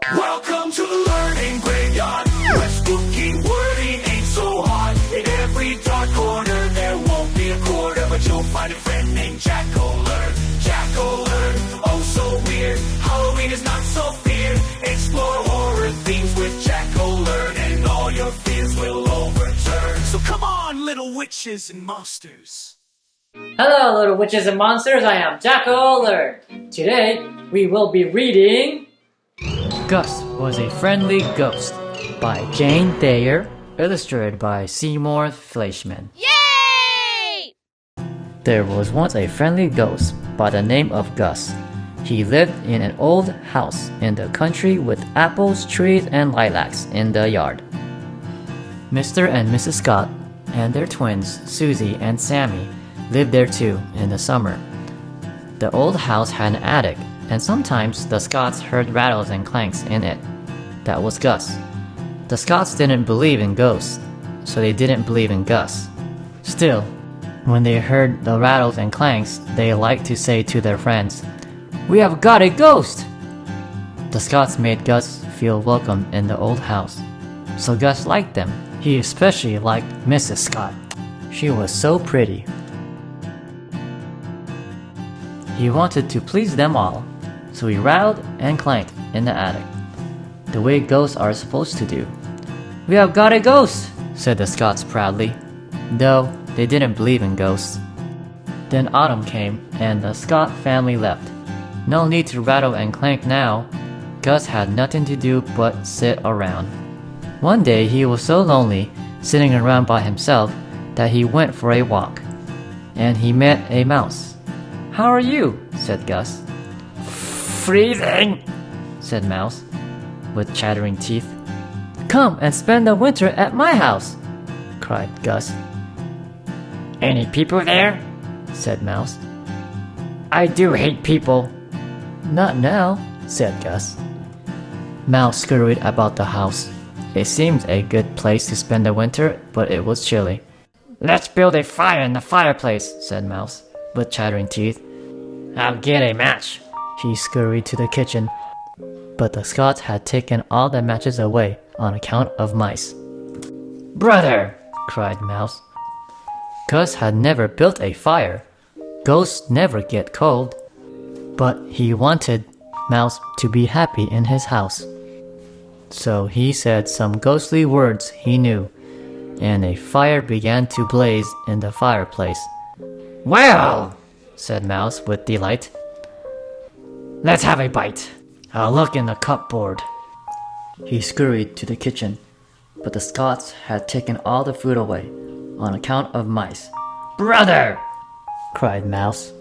Welcome to the learning graveyard, where spooky wording ain't so hard. In every dark corner there won't be a quarter, but you'll find a friend named Jack-o'-lantern. Jack-o'-lantern, oh so weird. Halloween is not so feared. Explore horror themes with Jack-o'-lantern, and all your fears will overturn. So come on, little witches and monsters. Hello, little witches and monsters. I am Jack-o'-lantern. Today we will be reading Gus Was a Friendly Ghost by Jane Thayer, illustrated by Seymour Fleischman. Yay! There was once a friendly ghost by the name of Gus. He lived in an old house in the country with apples, trees, and lilacs in the yard. Mr. and Mrs. Scott and their twins, Susie and Sammy, lived there too in the summer. The old house had an attic, and sometimes the Scotts heard rattles and clanks in it. That was Gus. The Scotts didn't believe in ghosts, so they didn't believe in Gus. Still, when they heard the rattles and clanks, they liked to say to their friends, "We have got a ghost!" The Scotts made Gus feel welcome in the old house, so Gus liked them. He especially liked Mrs. Scott. She was so pretty. He wanted to please them all, so he rattled and clanked in the attic, the way ghosts are supposed to do. "We have got a ghost," said the Scotts proudly, though they didn't believe in ghosts. Then autumn came, and the Scott family left. No need to rattle and clank now. Gus had nothing to do but sit around. One day he was so lonely, sitting around by himself, that he went for a walk, and he met a mouse. "How are you?" said Gus. "Freezing," said Mouse, with chattering teeth. "Come and spend the winter at my house," cried Gus. "Any people there?" said Mouse. "I do hate people." "Not now," said Gus. Mouse scurried about the house. It seemed a good place to spend the winter, but it was chilly. "Let's build a fire in the fireplace," said Mouse, with chattering teeth. "I'll get a match." He scurried to the kitchen, but the Scotts had taken all the matches away on account of mice. "Brother!" cried Mouse. Gus had never built a fire. Ghosts never get cold. But he wanted Mouse to be happy in his house. So he said some ghostly words he knew, and a fire began to blaze in the fireplace. "Well," said Mouse with delight, "let's have a bite. I'll look in the cupboard." He scurried to the kitchen, but the Scotts had taken all the food away on account of mice. "Brother!" cried Mouse.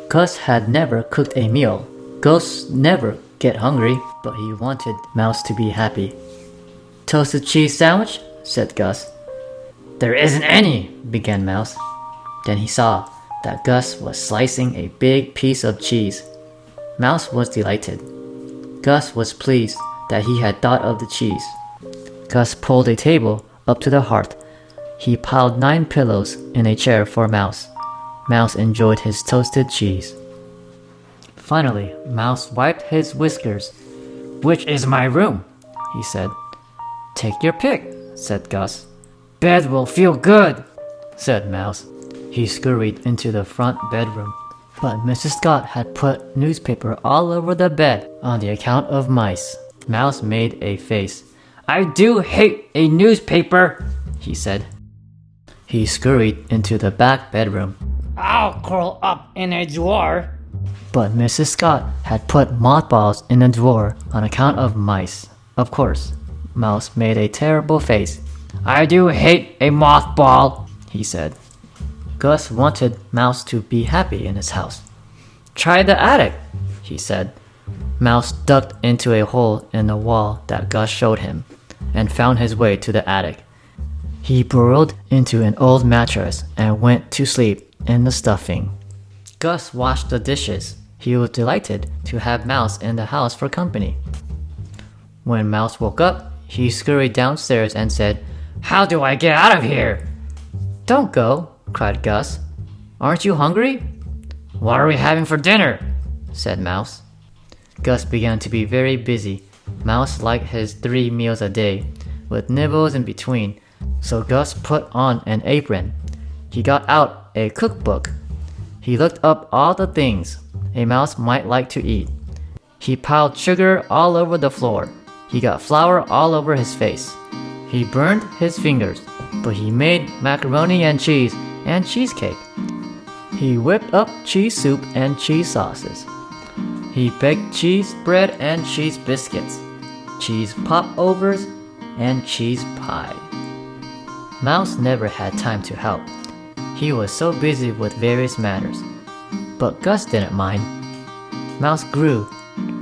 Gus had never cooked a meal. Ghosts never get hungry, but he wanted Mouse to be happy. "Toasted cheese sandwich?" said Gus. "There isn't any," began Mouse. Then he saw that Gus was slicing a big piece of cheese. Mouse was delighted. Gus was pleased that he had thought of the cheese. Gus pulled a table up to the hearth. He piled 9 pillows in a chair for Mouse. Mouse enjoyed his toasted cheese. Finally, Mouse wiped his whiskers. "Which is my room?" he said. "Take your pick," said Gus. "Bed will feel good," said Mouse. He scurried into the front bedroom, but Mrs. Scott had put newspaper all over the bed on the account of mice. Mouse made a face. "I do hate a newspaper," he said. He scurried into the back bedroom. "I'll curl up in a drawer." But Mrs. Scott had put mothballs in a drawer on account of mice. Of course, Mouse made a terrible face. "I do hate a mothball," he said. Gus wanted Mouse to be happy in his house. "Try the attic," he said. Mouse ducked into a hole in the wall that Gus showed him, and found his way to the attic. He burrowed into an old mattress and went to sleep in the stuffing. Gus washed the dishes. He was delighted to have Mouse in the house for company. When Mouse woke up, he scurried downstairs and said, "How do I get out of here?" "Don't go," cried Gus. "Aren't you hungry?" "What are we having for dinner?" said Mouse. Gus began to be very busy. Mouse liked his 3 meals a day, with nibbles in between, so Gus put on an apron. He got out a cookbook. He looked up all the things a mouse might like to eat. He piled sugar all over the floor. He got flour all over his face. He burned his fingers, but he made macaroni and cheese and cheesecake. He whipped up cheese soup and cheese sauces. He baked cheese bread and cheese biscuits, cheese popovers, and cheese pie. Mouse never had time to help. He was so busy with various matters. But Gus didn't mind. Mouse grew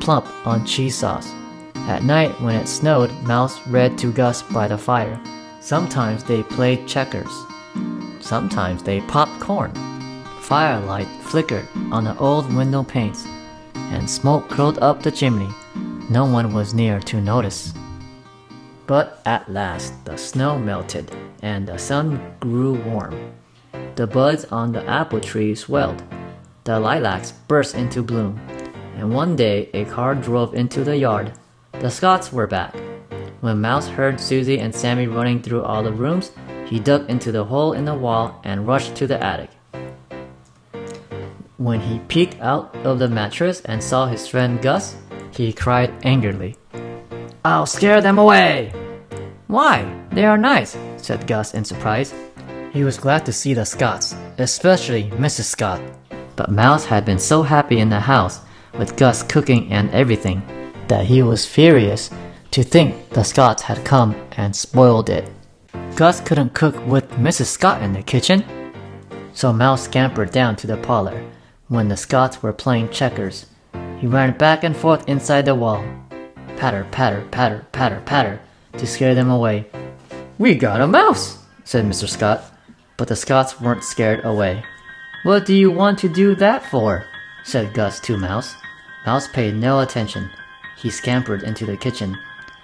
plump on cheese sauce. At night when it snowed, Mouse read to Gus by the fire. Sometimes they played checkers. Sometimes they popped corn. Firelight flickered on the old window panes, and smoke curled up the chimney. No one was near to notice. But at last the snow melted and the sun grew warm. The buds on the apple tree swelled. The lilacs burst into bloom. And one day a car drove into the yard. The Scotts were back. When Mouse heard Susie and Sammy running through all the rooms, he dug into the hole in the wall and rushed to the attic. When he peeked out of the mattress and saw his friend Gus, he cried angrily, "I'll scare them away!" "Why? They are nice," said Gus in surprise. He was glad to see the Scotts, especially Mrs. Scott. But Mouse had been so happy in the house, with Gus cooking and everything, that he was furious to think the Scotts had come and spoiled it. Gus couldn't cook with Mrs. Scott in the kitchen. So Mouse scampered down to the parlor when the Scotts were playing checkers. He ran back and forth inside the wall. Patter, patter, patter, patter, patter, to scare them away. "We got a mouse," said Mr. Scott. But the Scotts weren't scared away. "What do you want to do that for?" said Gus to Mouse. Mouse paid no attention. He scampered into the kitchen.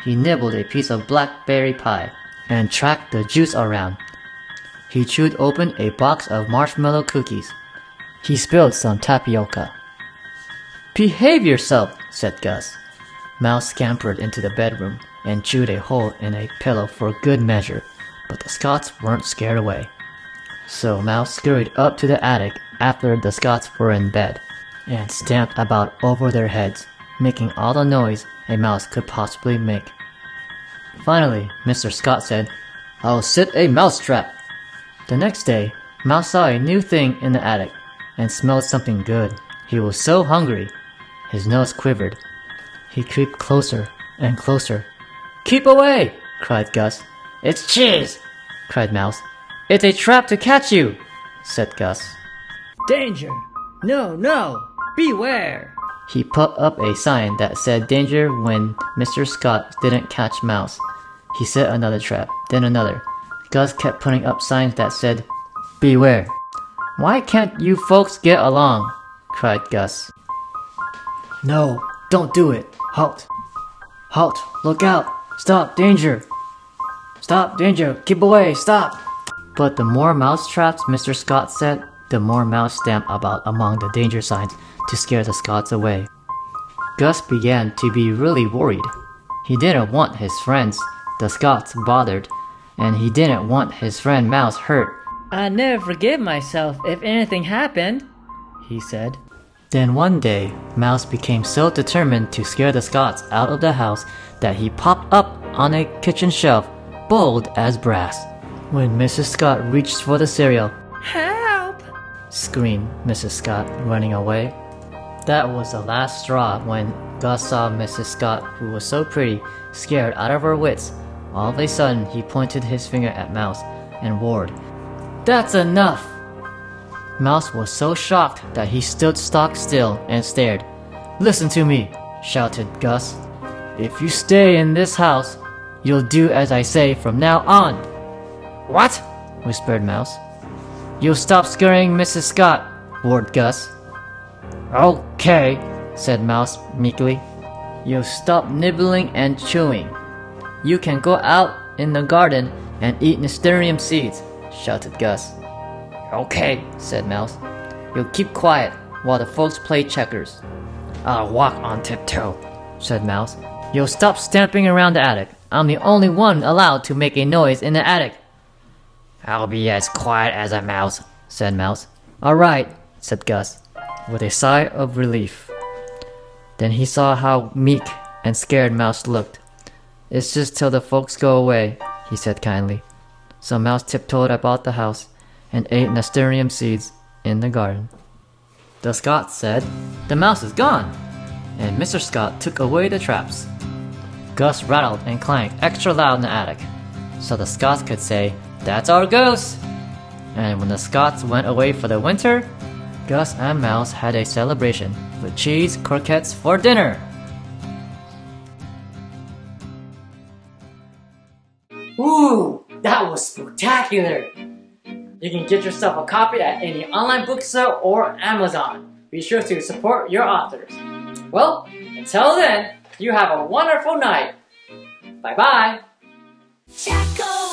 He nibbled a piece of blackberry pie and tracked the juice around. He chewed open a box of marshmallow cookies. He spilled some tapioca. "Behave yourself," said Gus. Mouse scampered into the bedroom and chewed a hole in a pillow for good measure, but the Scotts weren't scared away. So Mouse scurried up to the attic after the Scotts were in bed and stamped about over their heads, making all the noise a mouse could possibly make. Finally, Mr. Scott said, "I'll set a mousetrap." The next day, Mouse saw a new thing in the attic and smelled something good. He was so hungry. His nose quivered. He creeped closer and closer. "Keep away!" cried Gus. "It's cheese!" cried Mouse. "It's a trap to catch you!" said Gus. "Danger! No, no! Beware!" He put up a sign that said danger when Mr. Scott didn't catch Mouse. He set another trap, then another. Gus kept putting up signs that said, "Beware." "Why can't you folks get along?" cried Gus. "No, don't do it. Halt! Halt! Look out! Stop! Danger! Stop! Danger! Keep away! Stop!" But the more mouse traps Mr. Scott set, the more Mouse stamped about among the danger signs to scare the Scotts away. Gus began to be really worried. He didn't want his friends, the Scotts, bothered, and he didn't want his friend Mouse hurt. "I'd never forgive myself if anything happened," he said. Then one day, Mouse became so determined to scare the Scotts out of the house that he popped up on a kitchen shelf, bold as brass. When Mrs. Scott reached for the cereal, "Help!" screamed Mrs. Scott, running away. That was the last straw when Gus saw Mrs. Scott, who was so pretty, scared out of her wits. All of a sudden, he pointed his finger at Mouse and roared, "That's enough!" Mouse was so shocked that he stood stock still and stared. "Listen to me," shouted Gus. "If you stay in this house, you'll do as I say from now on." "What?" whispered Mouse. "You'll stop scaring Mrs. Scott," roared Gus. "Okay," said Mouse meekly. "You'll stop nibbling and chewing. You can go out in the garden and eat nasturtium seeds," shouted Gus. "Okay," said Mouse. "You'll keep quiet while the folks play checkers." I'll walk on tiptoe, said Mouse. You'll stop stamping around the attic. I'm the only one allowed to make a noise in the attic. I'll be as quiet as a mouse, said Mouse. All right, said Gus, with a sigh of relief. Then he saw how meek and scared Mouse looked. It's just till the folks go away, he said kindly. So Mouse tiptoed about the house and ate nasturtium seeds in the garden. The Scot said, "The mouse is gone," and Mr. Scott took away the traps. Gus rattled and clanged extra loud in the attic, so the Scots could say, "That's our ghost!" And when the Scots went away for the winter, Gus and Mouse had a celebration with cheese croquettes for dinner. Ooh, that was spectacular! You can get yourself a copy at any online bookstore or Amazon. Be sure to support your authors. Well, until then, you have a wonderful night. Bye-bye. Jacko!